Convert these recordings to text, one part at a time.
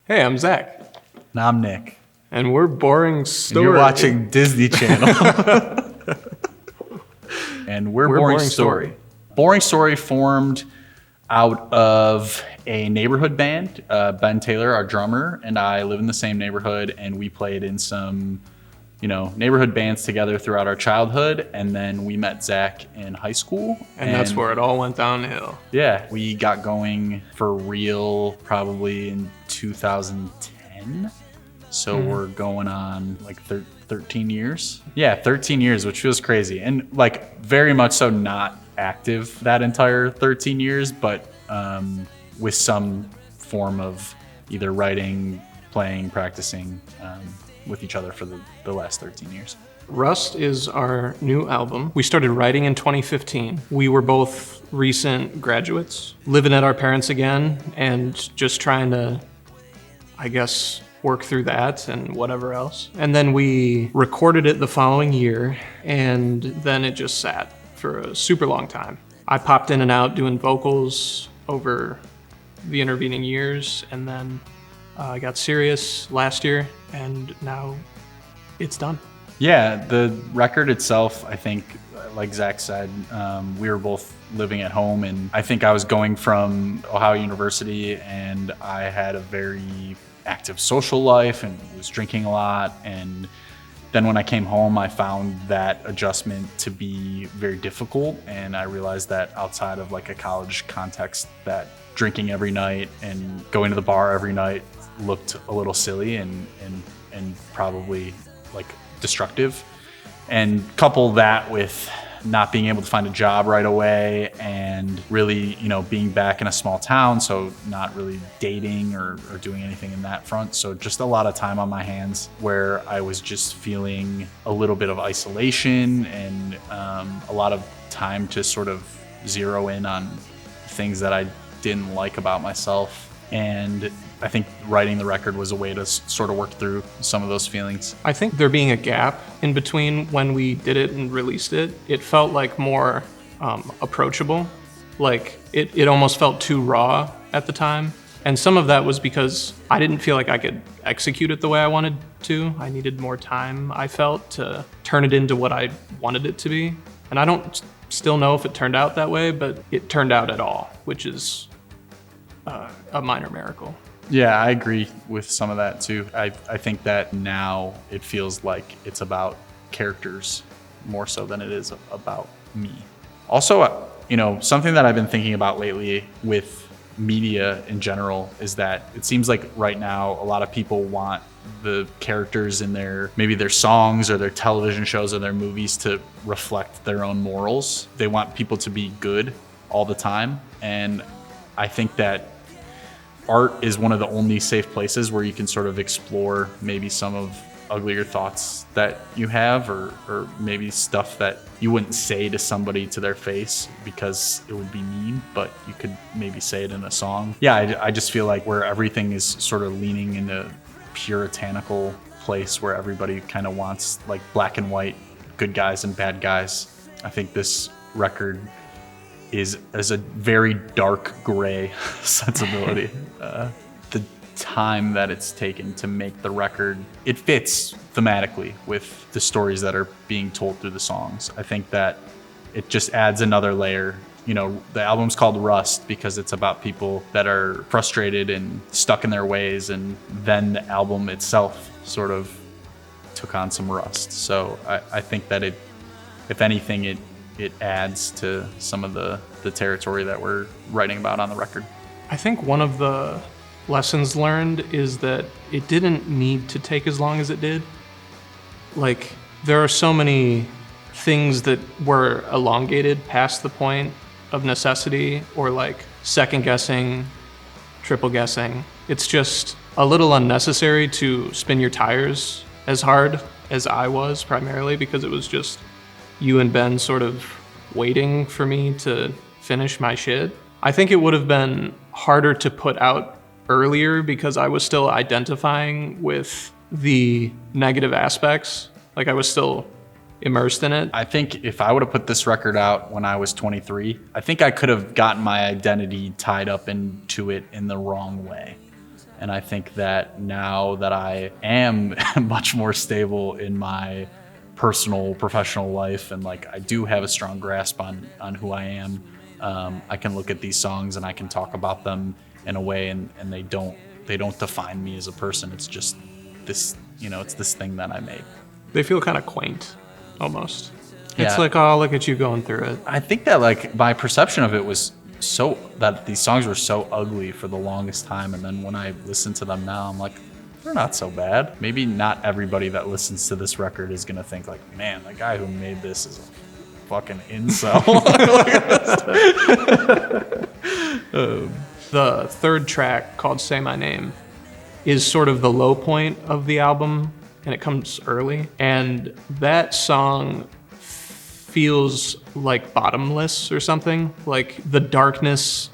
Hey, I'm Zach. And I'm Nick. And we're Boring Story. And you're watching Disney Channel. And we're Boring Story. Boring Story formed out of a neighborhood band. Ben Taylor, our drummer, and I live in the same neighborhood, and we played in some, neighborhood bands together throughout our childhood. And then we met Zach in high school. And that's where it all went downhill. Yeah, we got going for real probably in 2010. So we're going on like 13 years. Yeah, 13 years, which feels crazy. And like very much so not active that entire 13 years, but with some form of either writing, playing, practicing with each other for the last 13 years. Rust is our new album. We started writing in 2015. We were both recent graduates, living at our parents' again, and just trying to, I guess, work through that and whatever else. And then we recorded it the following year, and then it just sat for a super long time. I popped in and out doing vocals over the intervening years, and then I got serious last year, and now it's done. Yeah, the record itself, I think, like Zach said, we were both living at home, and I think I was going from Ohio University, and I had a very active social life and was drinking a lot. And then when I came home, I found that adjustment to be very difficult, and I realized that outside of like a college context, that drinking every night and going to the bar every night looked a little silly and probably like destructive. And couple that with not being able to find a job right away and really, being back in a small town, so not really dating or doing anything in that front. So just a lot of time on my hands where I was just feeling a little bit of isolation and a lot of time to sort of zero in on things that I didn't like about myself. And I think writing the record was a way to sort of work through some of those feelings. I think there being a gap in between when we did it and released it, it felt like more approachable. Like it almost felt too raw at the time. And some of that was because I didn't feel like I could execute it the way I wanted to. I needed more time, I felt, to turn it into what I wanted it to be. And I don't still know if it turned out that way, but it turned out at all, which is a minor miracle. Yeah, I agree with some of that too. I think that now it feels like it's about characters more so than it is about me. Also, something that I've been thinking about lately with media in general is that it seems like right now a lot of people want the characters in maybe their songs or their television shows or their movies to reflect their own morals. They want people to be good all the time. And I think that art is one of the only safe places where you can sort of explore maybe some of uglier thoughts that you have or maybe stuff that you wouldn't say to somebody to their face because it would be mean, but you could maybe say it in a song. Yeah, I just feel like where everything is sort of leaning into puritanical place where everybody kind of wants like black and white, good guys and bad guys. I think this record is a very dark gray sensibility. The time that it's taken to make the record, it fits thematically with the stories that are being told through the songs. I think that it just adds another layer. The album's called Rust because it's about people that are frustrated and stuck in their ways, and then the album itself sort of took on some rust. So I think that if anything, it adds to some of the territory that we're writing about on the record. I think one of the lessons learned is that it didn't need to take as long as it did. Like, there are so many things that were elongated past the point of necessity or like second guessing, triple guessing. It's just a little unnecessary to spin your tires as hard as I was, primarily because it was just you and Ben sort of waiting for me to finish my shit. I think it would have been harder to put out earlier because I was still identifying with the negative aspects. Like I was still immersed in it. I think if I would have put this record out when I was 23, I think I could have gotten my identity tied up into it in the wrong way. And I think that now that I am much more stable in my personal, professional life, and like I do have a strong grasp on who I am, I can look at these songs and I can talk about them in a way, and they don't define me as a person. It's just this, it's this thing that I made. They feel kind of quaint, almost. Yeah. It's like, oh, look at you going through it. I think that like my perception of it was that these songs were so ugly for the longest time, and then when I listen to them now, I'm like, they're not so bad. Maybe not everybody that listens to this record is gonna think like, man, the guy who made this is a fucking incel. The third track, called Say My Name, is sort of the low point of the album, and it comes early. And that song feels like bottomless or something. Like the darkness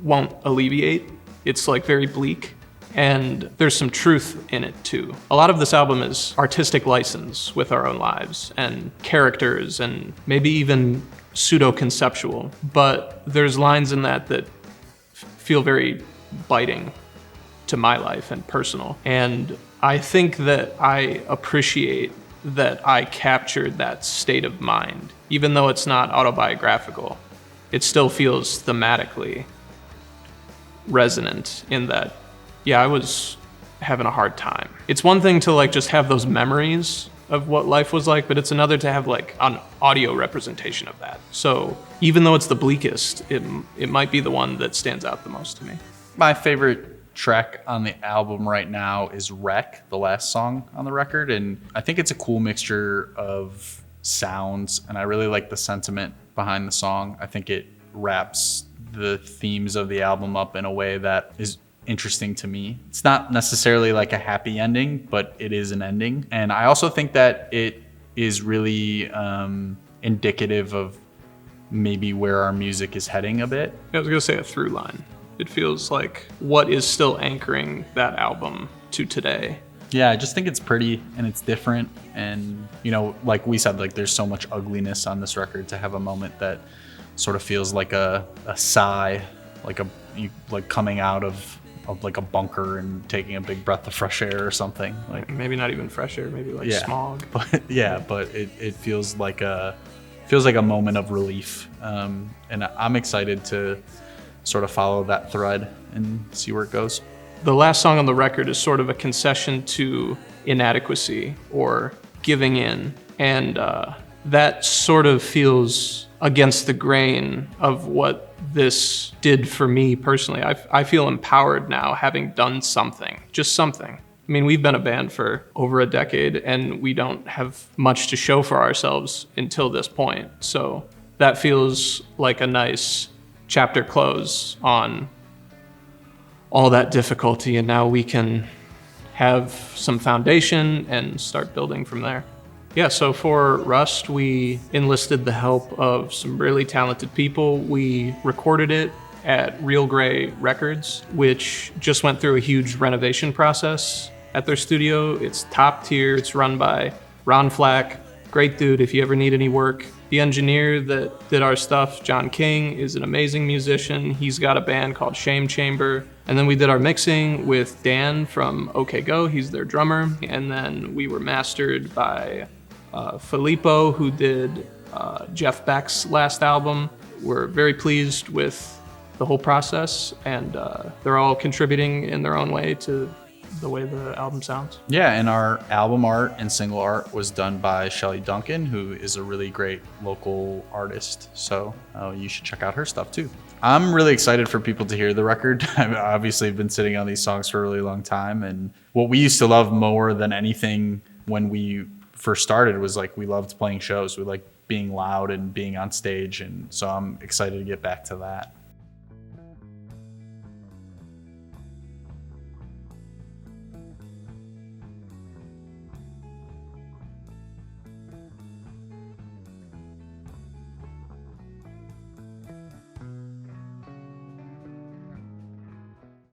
won't alleviate. It's like very bleak. And there's some truth in it too. A lot of this album is artistic license with our own lives and characters and maybe even pseudo-conceptual. But there's lines in that feel very biting to my life and personal. And I think that I appreciate that I captured that state of mind. Even though it's not autobiographical, it still feels thematically resonant in that, yeah, I was having a hard time. It's one thing to like just have those memories of what life was like, but it's another to have like an audio representation of that. So even though it's the bleakest, it might be the one that stands out the most to me. My favorite track on the album right now is Wreck, the last song on the record, and I think it's a cool mixture of sounds, and I really like the sentiment behind the song. I think it wraps the themes of the album up in a way that is interesting to me. It's not necessarily like a happy ending, but it is an ending, and I also think that it is really indicative of maybe where our music is heading a bit. I was gonna say a through line. It feels like what is still anchoring that album to today. Yeah, I just think it's pretty and it's different. And, like we said, like there's so much ugliness on this record, to have a moment that sort of feels like a sigh, like coming out of like a bunker and taking a big breath of fresh air or something. Like maybe not even fresh air, maybe like smog. But it feels like a moment of relief. And I'm excited to sort of follow that thread and see where it goes. The last song on the record is sort of a concession to inadequacy or giving in. And that sort of feels against the grain of what this did for me personally. I feel empowered now, having done something, just something. I mean, we've been a band for over a decade and we don't have much to show for ourselves until this point. So that feels like a nice chapter close on all that difficulty, and now we can have some foundation and start building from there. Yeah, so for Rust, we enlisted the help of some really talented people. We recorded it at Real Grey Records, which just went through a huge renovation process at their studio. It's top tier. It's run by Ron Flack, great dude if you ever need any work. The engineer that did our stuff, John King, is an amazing musician. He's got a band called Shame Chamber. And then we did our mixing with Dan from OK Go. He's their drummer. And then we were mastered by Filippo, who did Jeff Beck's last album. We're very pleased with the whole process, and they're all contributing in their own way to the way the album sounds. Yeah, and our album art and single art was done by Shelly Duncan, who is a really great local artist. So you should check out her stuff too. I'm really excited for people to hear the record. I've obviously been sitting on these songs for a really long time, and what we used to love more than anything when we first started was like we loved playing shows. We liked being loud and being on stage, and so I'm excited to get back to that.